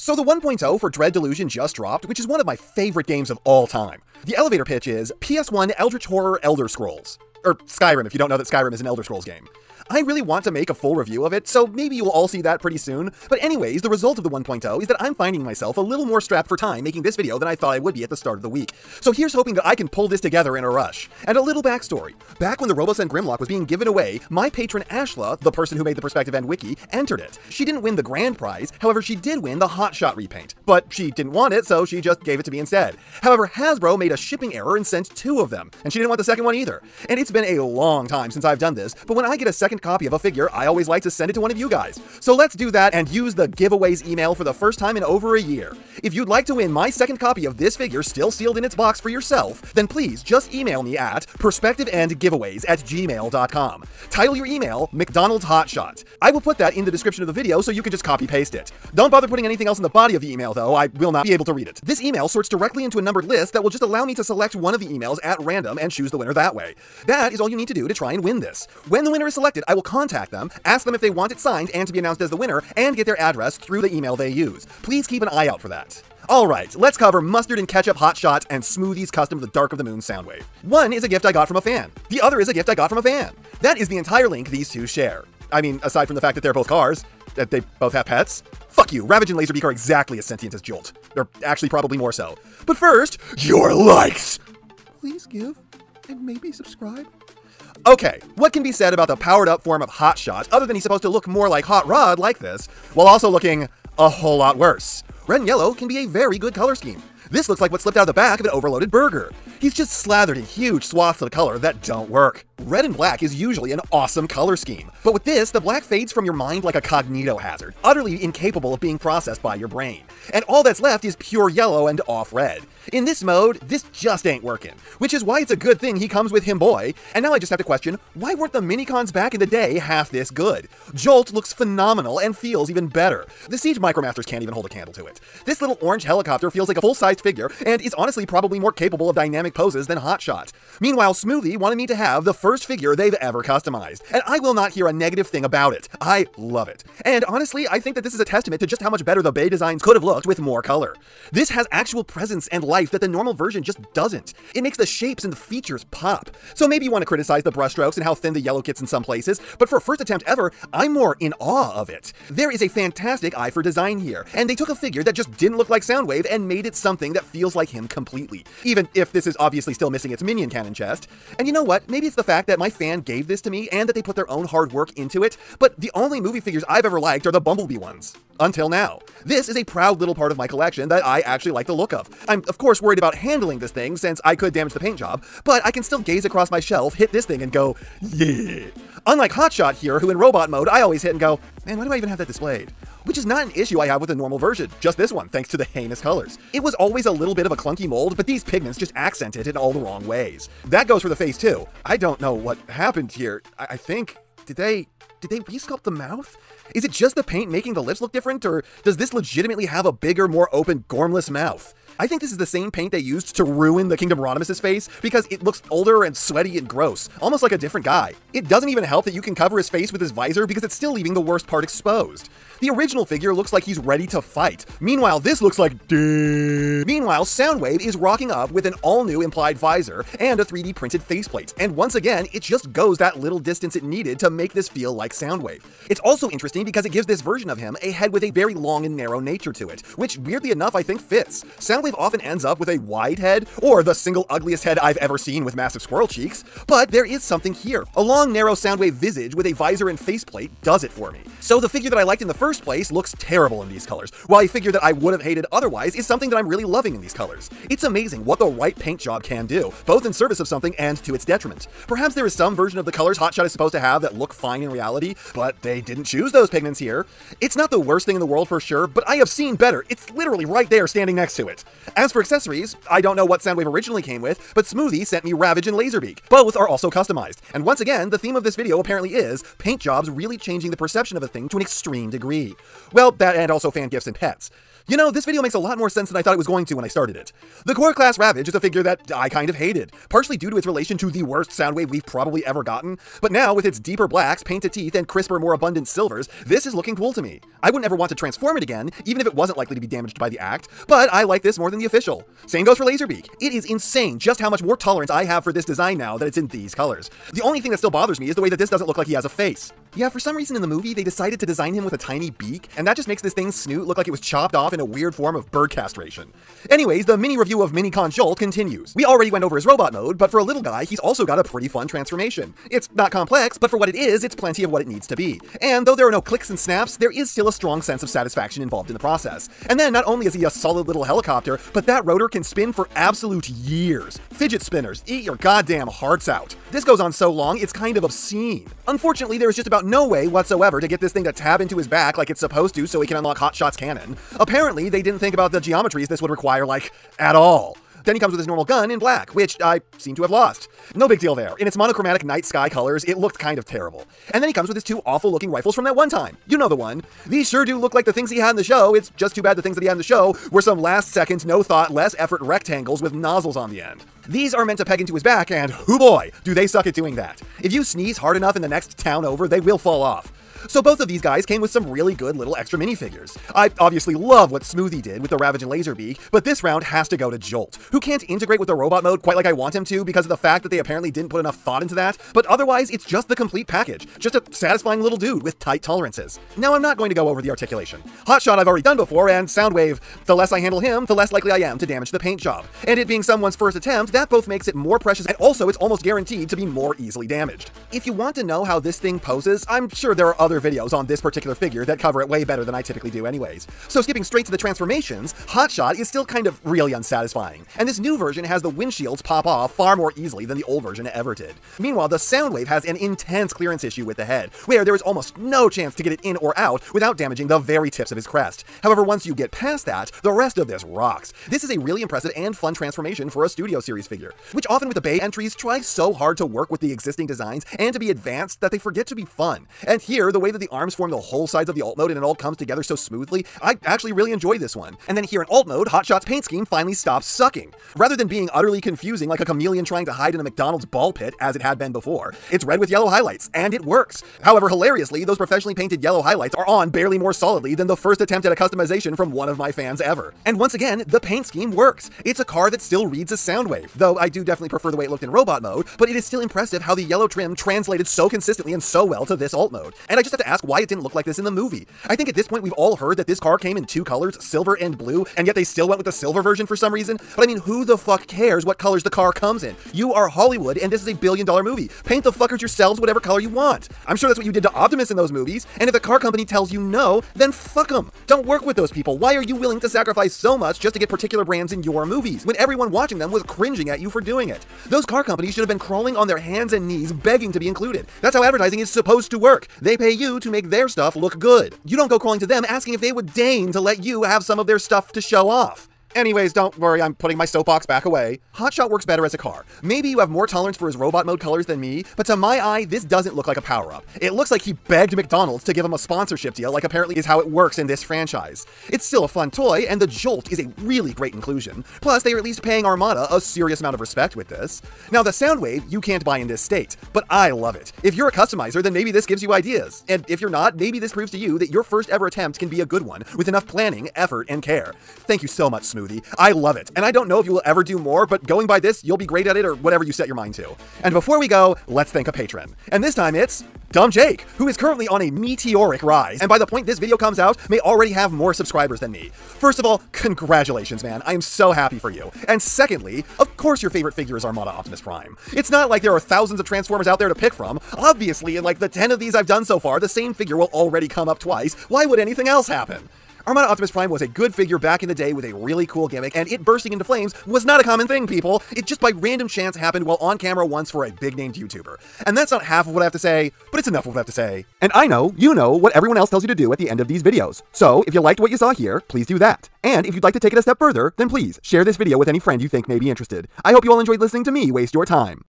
So the 1.0 for Dread Delusion just dropped, which is one of my favorite games of all time. The elevator pitch is PS1 Eldritch Horror Elder Scrolls. Or Skyrim, if you don't know that Skyrim is an Elder Scrolls game. I really want to make a full review of it, so maybe you'll all see that pretty soon. But anyways, the result of the 1.0 is that I'm finding myself a little more strapped for time making this video than I thought I would be at the start of the week. So here's hoping that I can pull this together in a rush. And a little backstory. Back when the Robosend Grimlock was being given away, my patron Ashla, the person who made the PerspectiveEnd wiki, entered it. She didn't win the grand prize, however she did win the Hotshot repaint. But she didn't want it, so she just gave it to me instead. However, Hasbro made a shipping error and sent 2 of them, and she didn't want the second one either. And it's been a long time since I've done this, but when I get a second copy of a figure, I always like to send it to one of you guys. So let's do that and use the giveaways email for the first time in over a year. If you'd like to win my second copy of this figure still sealed in its box for yourself, then please just email me at PerspectiveEndGiveaways@gmail.com. Title your email, McDonald's Hotshot. I will put that in the description of the video so you can just copy paste it. Don't bother putting anything else in the body of the email though, I will not be able to read it. This email sorts directly into a numbered list that will just allow me to select one of the emails at random and choose the winner that way. That is all you need to do to try and win this. When the winner is selected, I will contact them, ask them if they want it signed and to be announced as the winner, and get their address through the email they use. Please keep an eye out for that. Alright, let's cover Mustard and Ketchup Hotshot and Smoothies Custom to the Dark of the Moon Soundwave. One is a gift I got from a fan. The other is a gift I got from a fan. That is the entire link these two share. I mean, aside from the fact that they're both cars, that they both have pets. Fuck you, Ravage and Laserbeak are exactly as sentient as Jolt. They're actually probably more so. But first, your likes! Please give, and maybe subscribe. Okay, what can be said about the powered-up form of Hotshot other than he's supposed to look more like Hot Rod like this, while also looking a whole lot worse? Red and yellow can be a very good color scheme. This looks like what slipped out of the back of an overloaded burger. He's just slathered in huge swaths of color that don't work. Red and black is usually an awesome color scheme, but with this, the black fades from your mind like a cognito hazard, utterly incapable of being processed by your brain. And all that's left is pure yellow and off red. In this mode, this just ain't working, which is why it's a good thing he comes with him boy. And now I just have to question, why weren't the minicons back in the day half this good? Jolt looks phenomenal and feels even better. The Siege Micromasters can't even hold a candle to it. This little orange helicopter feels like a full-sized figure and is honestly probably more capable of dynamic poses than Hotshot. Meanwhile, Smoothie wanted me to have the first figure they've ever customized, and I will not hear a negative thing about it. I love it. And honestly, I think that this is a testament to just how much better the Bay designs could have looked with more color. This has actual presence and life that the normal version just doesn't. It makes the shapes and the features pop. So maybe you want to criticize the brushstrokes and how thin the yellow gets in some places, but for a first attempt ever, I'm more in awe of it. There is a fantastic eye for design here, and they took a figure that just didn't look like Soundwave and made it something that feels like him completely, even if this is obviously still missing its minion cannon chest. And you know what? Maybe it's the fact that my fan gave this to me and that they put their own hard work into it, but the only movie figures I've ever liked are the Bumblebee ones. Until now. This is a proud little part of my collection that I actually like the look of. I'm of course worried about handling this thing since I could damage the paint job, but I can still gaze across my shelf, hit this thing and go, yeah. Unlike Hotshot here, who in robot mode I always hit and go, man, why do I even have that displayed? Which is not an issue I have with the normal version, just this one, thanks to the heinous colors. It was always a little bit of a clunky mold, but these pigments just accent it in all the wrong ways. That goes for the face too. I don't know what happened here. I think, did they resculpt the mouth? Is it just the paint making the lips look different, or does this legitimately have a bigger, more open, gormless mouth? I think this is the same paint they used to ruin the Kingdom Rodimus' face because it looks older and sweaty and gross, almost like a different guy. It doesn't even help that you can cover his face with his visor because it's still leaving the worst part exposed. The original figure looks like he's ready to fight. Meanwhile, this looks like Meanwhile, Soundwave is rocking up with an all-new implied visor and a 3D printed faceplate, and once again, it just goes that little distance it needed to make this feel like Soundwave. It's also interesting because it gives this version of him a head with a very long and narrow nature to it, which weirdly enough I think fits. Soundwave often ends up with a wide head, or the single ugliest head I've ever seen with massive squirrel cheeks, but there is something here. A long, narrow Soundwave visage with a visor and faceplate does it for me. So the figure that I liked in the first place looks terrible in these colors, while a figure that I would have hated otherwise is something that I'm really loving in these colors. It's amazing what the right paint job can do, both in service of something and to its detriment. Perhaps there is some version of the colors Hotshot is supposed to have that look fine in reality, but they didn't choose those pigments here. It's not the worst thing in the world for sure, but I have seen better. It's literally right there standing next to it. As for accessories, I don't know what Soundwave originally came with, but Smoothie sent me Ravage and Laserbeak. Both are also customized. And once again, the theme of this video apparently is paint jobs really changing the perception of a thing to an extreme degree. Well, that and also fan gifts and pets. You know, this video makes a lot more sense than I thought it was going to when I started it. The core class Ravage is a figure that I kind of hated, partially due to its relation to the worst Soundwave we've probably ever gotten, but now with its deeper blacks, painted teeth, and crisper, more abundant silvers, this is looking cool to me. I wouldn't ever want to transform it again, even if it wasn't likely to be damaged by the act, but I like this more than the official. Same goes for Laserbeak. It is insane just how much more tolerance I have for this design now that it's in these colors. The only thing that still bothers me is the way that this doesn't look like he has a face. Yeah, for some reason in the movie, they decided to design him with a tiny beak, and that just makes this thing's snoot look like it was chopped off in a weird form of bird castration. Anyways, the mini review of Minicon Jolt continues. We already went over his robot mode, but for a little guy, he's also got a pretty fun transformation. It's not complex, but for what it is, it's plenty of what it needs to be. And though there are no clicks and snaps, there is still a strong sense of satisfaction involved in the process. And then not only is he a solid little helicopter, but that rotor can spin for absolute years. Fidget spinners, eat your goddamn hearts out. This goes on so long, it's kind of obscene. Unfortunately, there is just about no way whatsoever to get this thing to tab into his back like it's supposed to so he can unlock Hotshot's cannon. Apparently, they didn't think about the geometries this would require, like, at all. Then he comes with his normal gun in black, which I seem to have lost. No big deal there. In its monochromatic night sky colors, it looked kind of terrible. And then he comes with his two awful looking rifles from that one time. You know the one. These sure do look like the things he had in the show. It's just too bad the things that he had in the show were some last second, no thought, less effort rectangles with nozzles on the end. These are meant to peg into his back, and hoo boy, do they suck at doing that. If you sneeze hard enough in the next town over, they will fall off. So both of these guys came with some really good little extra minifigures. I obviously love what Smoothie did with the Ravage and Laserbeak, but this round has to go to Jolt, who can't integrate with the robot mode quite like I want him to because of the fact that they apparently didn't put enough thought into that, but otherwise it's just the complete package, just a satisfying little dude with tight tolerances. Now I'm not going to go over the articulation. Hotshot I've already done before, and Soundwave, the less I handle him, the less likely I am to damage the paint job. And it being someone's first attempt, that both makes it more precious and also it's almost guaranteed to be more easily damaged. If you want to know how this thing poses, I'm sure there are other videos on this particular figure that cover it way better than I typically do anyways. So skipping straight to the transformations, Hotshot is still kind of really unsatisfying, and this new version has the windshields pop off far more easily than the old version ever did. Meanwhile, the Soundwave has an intense clearance issue with the head, where there is almost no chance to get it in or out without damaging the very tips of his crest. However, once you get past that, the rest of this rocks. This is a really impressive and fun transformation for a Studio Series figure, which often with the Bay entries try so hard to work with the existing designs and to be advanced that they forget to be fun. And here, the way that the arms form the whole sides of the alt mode and it all comes together so smoothly, I actually really enjoyed this one. And then here in alt mode, Hotshot's paint scheme finally stops sucking. Rather than being utterly confusing like a chameleon trying to hide in a McDonald's ball pit as it had been before, it's red with yellow highlights, and it works. However, hilariously, those professionally painted yellow highlights are on barely more solidly than the first attempt at a customization from one of my fans ever. And once again, the paint scheme works. It's a car that still reads a Soundwave, though I do definitely prefer the way it looked in robot mode, but it is still impressive how the yellow trim translated so consistently and so well to this alt mode. And I just have to ask why it didn't look like this in the movie. I think at this point we've all heard that this car came in two colors, silver and blue, and yet they still went with the silver version for some reason. But I mean, who the fuck cares what colors the car comes in? You are Hollywood, and this is a billion-dollar movie. Paint the fuckers yourselves whatever color you want. I'm sure that's what you did to Optimus in those movies, and if the car company tells you no, then fuck them. Don't work with those people. Why are you willing to sacrifice so much just to get particular brands in your movies, when everyone watching them was cringing at you for doing it? Those car companies should have been crawling on their hands and knees begging to be included. That's how advertising is supposed to work. They pay you to make their stuff look good. You don't go crawling to them asking if they would deign to let you have some of their stuff to show off. Anyways, don't worry, I'm putting my soapbox back away. Hotshot works better as a car. Maybe you have more tolerance for his robot mode colors than me, but to my eye, this doesn't look like a power-up. It looks like he begged McDonald's to give him a sponsorship deal, like apparently is how it works in this franchise. It's still a fun toy, and the Jolt is a really great inclusion. Plus, they are at least paying Armada a serious amount of respect with this. Now, the Soundwave, you can't buy in this state, but I love it. If you're a customizer, then maybe this gives you ideas. And if you're not, maybe this proves to you that your first ever attempt can be a good one, with enough planning, effort, and care. Thank you so much, Smoothie. I love it. And I don't know if you will ever do more, but going by this, you'll be great at it or whatever you set your mind to. And before we go, let's thank a patron. And this time it's Dumb Jake, who is currently on a meteoric rise, and by the point this video comes out, may already have more subscribers than me. First of all, congratulations, man. I am so happy for you. And secondly, of course your favorite figure is Armada Optimus Prime. It's not like there are thousands of Transformers out there to pick from. Obviously, in like the 10 of these I've done so far, the same figure will already come up twice. Why would anything else happen? Armada Optimus Prime was a good figure back in the day with a really cool gimmick, and it bursting into flames was not a common thing, people. It just by random chance happened while on camera once for a big-named YouTuber. And that's not half of what I have to say, but it's enough of what I have to say. And I know, you know, what everyone else tells you to do at the end of these videos. So, if you liked what you saw here, please do that. And if you'd like to take it a step further, then please share this video with any friend you think may be interested. I hope you all enjoyed listening to me waste your time.